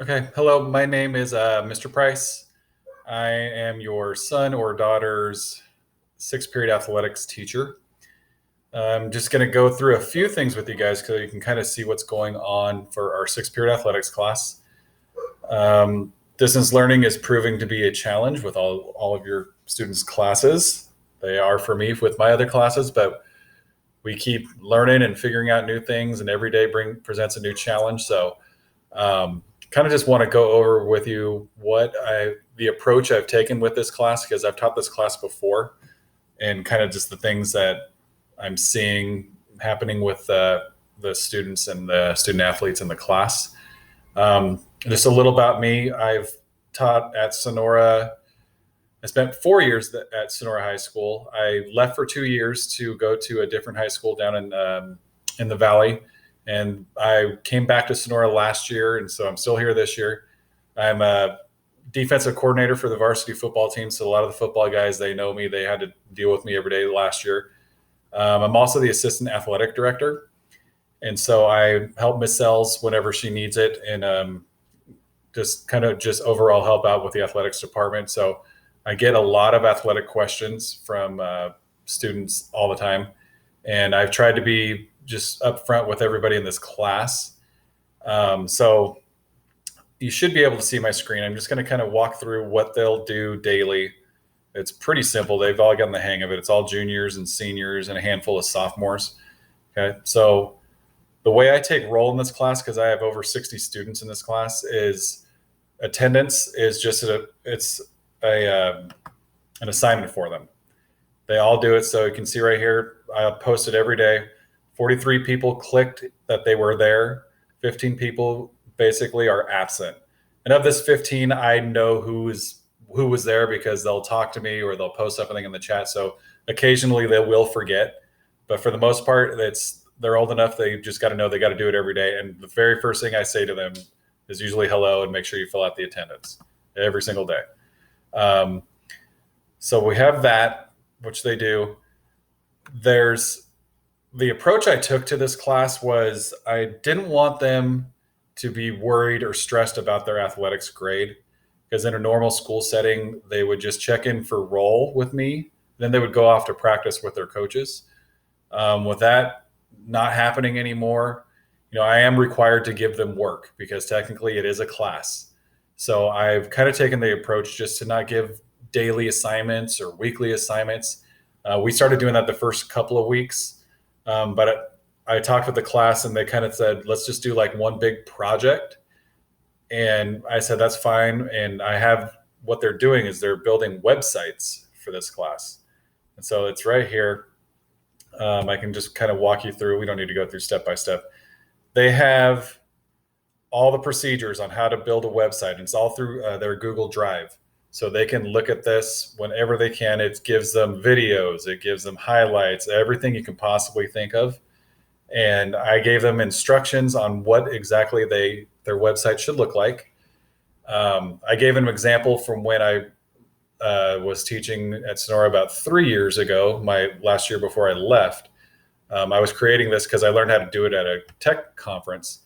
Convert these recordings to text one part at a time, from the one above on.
Okay. Hello, my name is Mr. Price. I am your son or daughter's sixth period athletics teacher. I'm just going to go through a few things with you guys so you can kind of see what's going on for our sixth period athletics class. Distance learning is proving to be a challenge with all of your students' classes. They are for me with my other classes, but we keep learning and figuring out new things, and every day presents a new challenge. So kind of just want to go over with you the approach I've taken with this class because I've taught this class before, and kind of just the things that I'm seeing happening with the students and the student athletes in the class. Just a little about me. I've taught at Sonora. I spent 4 years at Sonora High School. I left for 2 years to go to a different high school down in the valley, and I came back to Sonora last year, and so I'm still here this year. I'm a defensive coordinator for the varsity football team, so a lot of the football guys, they know me. They had to deal with me every day last year. I'm also the assistant athletic director, and so I help Miss Sells whenever she needs it, and just kind of just overall help out with the athletics department. So I get a lot of athletic questions from students all the time, and I've tried to be just upfront with everybody in this class. So you should be able to see my screen. I'm just going to kind of walk through what they'll do daily. It's pretty simple. They've all gotten the hang of it. It's all juniors and seniors and a handful of sophomores. Okay. So the way I take roll in this class, because I have over 60 students in this class, is attendance is just it's an assignment for them. They all do it. So you can see right here, I post it every day. 43 people clicked that they were there. 15 people basically are absent. And of this 15, I know who was there because they'll talk to me or they'll post something in the chat. So occasionally they will forget, but for the most part, they're old enough. They just got to know they got to do it every day. And the very first thing I say to them is usually hello and make sure you fill out the attendance every single day. So we have that, which they do. There's the approach I took to this class was I didn't want them to be worried or stressed about their athletics grade, because in a normal school setting, they would just check in for roll with me. Then they would go off to practice with their coaches. With that not happening anymore, I am required to give them work because technically it is a class. So I've kind of taken the approach just to not give daily assignments or weekly assignments. We started doing that the first couple of weeks, but I talked with the class and they kind of said, let's just do like one big project. And I said, that's fine. And I have what they're doing is they're building websites for this class. And so it's right here. I can just kind of walk you through. We don't need to go through step by step. They have all the procedures on how to build a website. And it's all through their Google Drive. So they can look at this whenever they can. It gives them videos, it gives them highlights, everything you can possibly think of. And I gave them instructions on what exactly their website should look like. I gave them an example from when I was teaching at Sonora about 3 years ago, my last year before I left. I was creating this because I learned how to do it at a tech conference.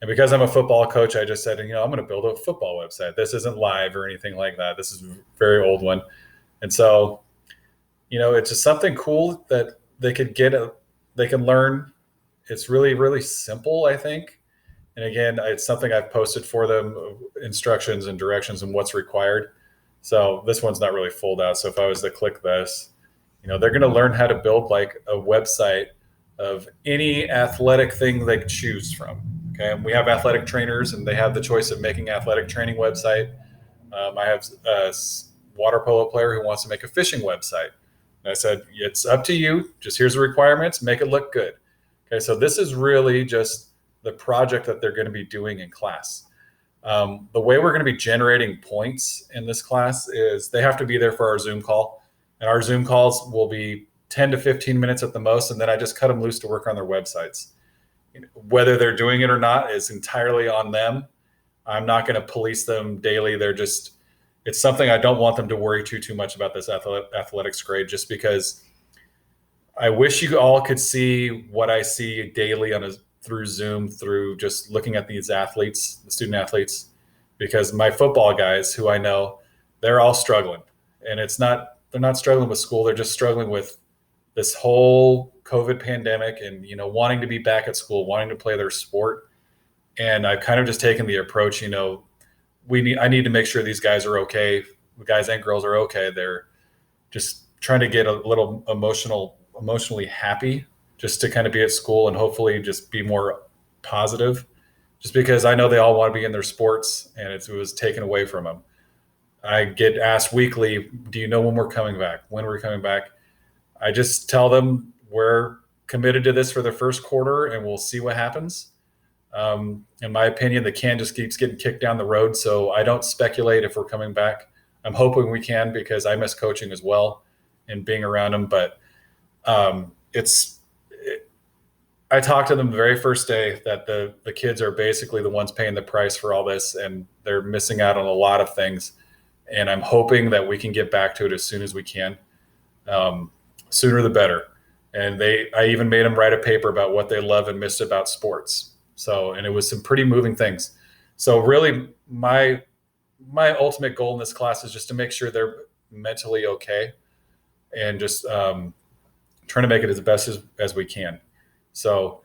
And because I'm a football coach, I just said, I'm going to build a football website. This isn't live or anything like that. This is a very old one. And so, it's just something cool that they can learn. It's really, really simple, I think. And again, it's something I've posted for them, instructions and directions and what's required. So this one's not really fold out. So if I was to click this, they're going to learn how to build like a website of any athletic thing they could choose from. Okay. And we have athletic trainers and they have the choice of making athletic training website. I have a water polo player who wants to make a fishing website. And I said, it's up to you. Just here's the requirements, make it look good. Okay. So this is really just the project that they're going to be doing in class. The way we're going to be generating points in this class is they have to be there for our Zoom call. And our Zoom calls will be 10 to 15 minutes at the most. And then I just cut them loose to work on their websites. Whether they're doing it or not is entirely on them. I'm not going to police them daily. It's something I don't want them to worry too much about this athletics grade, just because I wish you all could see what I see daily through Zoom, through just looking at these athletes, the student athletes. because my football guys who I know, they're all struggling, and they're not struggling with school. They're just struggling with this whole COVID pandemic and, wanting to be back at school, wanting to play their sport. And I've kind of just taken the approach, I need to make sure these guys are okay. The guys and girls are okay. They're just trying to get a little emotionally happy just to kind of be at school and hopefully just be more positive, just because I know they all want to be in their sports and it was taken away from them. I get asked weekly, do you know when we're coming back? When we're coming back? I just tell them we're committed to this for the first quarter and we'll see what happens. In my opinion, the can just keeps getting kicked down the road. So I don't speculate if we're coming back. I'm hoping we can, because I miss coaching as well and being around them. But I talked to them the very first day that the kids are basically the ones paying the price for all this, and they're missing out on a lot of things. And I'm hoping that we can get back to it as soon as we can. Sooner the better. And I even made them write a paper about what they love and miss about sports. And it was some pretty moving things. So really my ultimate goal in this class is just to make sure they're mentally okay, and just trying to make it as best as we can. So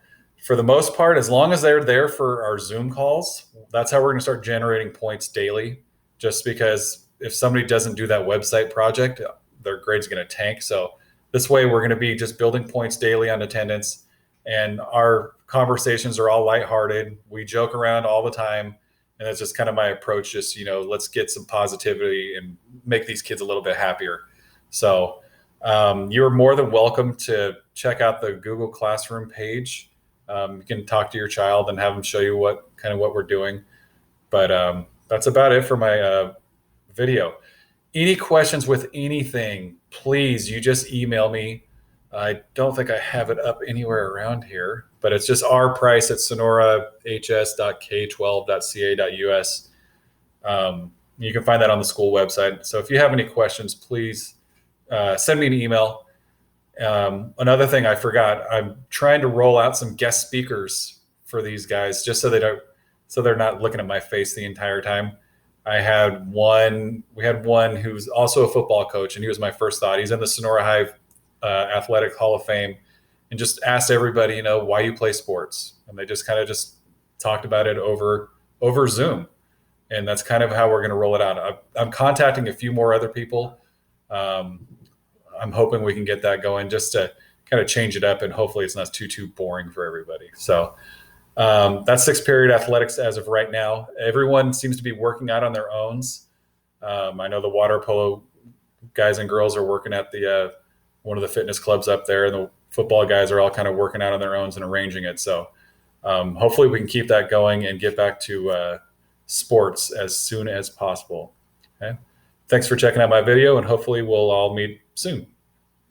for the most part, as long as they're there for our Zoom calls, that's how we're going to start generating points daily, just because if somebody doesn't do that website project, their grade's going to tank. So this way we're going to be just building points daily on attendance, and our conversations are all lighthearted. We joke around all the time. And that's just kind of my approach. Just, let's get some positivity and make these kids a little bit happier. So you're more than welcome to check out the Google Classroom page. You can talk to your child and have them show you what we're doing. But that's about it for my video. Any questions with anything, please, you just email me. I don't think I have it up anywhere around here, but it's just rprice@sonorahs.k12.ca.us. You can find that on the school website. So if you have any questions, please send me an email. Another thing I forgot, I'm trying to roll out some guest speakers for these guys, just so they're not looking at my face the entire time. We had one who's also a football coach, and he was my first thought. He's in the Sonora Hive Athletic Hall of Fame, and just asked everybody, why you play sports. And they just kind of talked about it over Zoom. And that's kind of how we're going to roll it out. I'm contacting a few more other people. I'm hoping we can get that going, just to kind of change it up, and hopefully it's not too boring for everybody. So that's sixth period athletics as of right now. Everyone seems to be working out on their own. I know the water polo guys and girls are working at the one of the fitness clubs up there, and the football guys are all kind of working out on their own and arranging it. So hopefully we can keep that going and get back to sports as soon as possible. Okay. Thanks for checking out my video, and hopefully we'll all meet soon.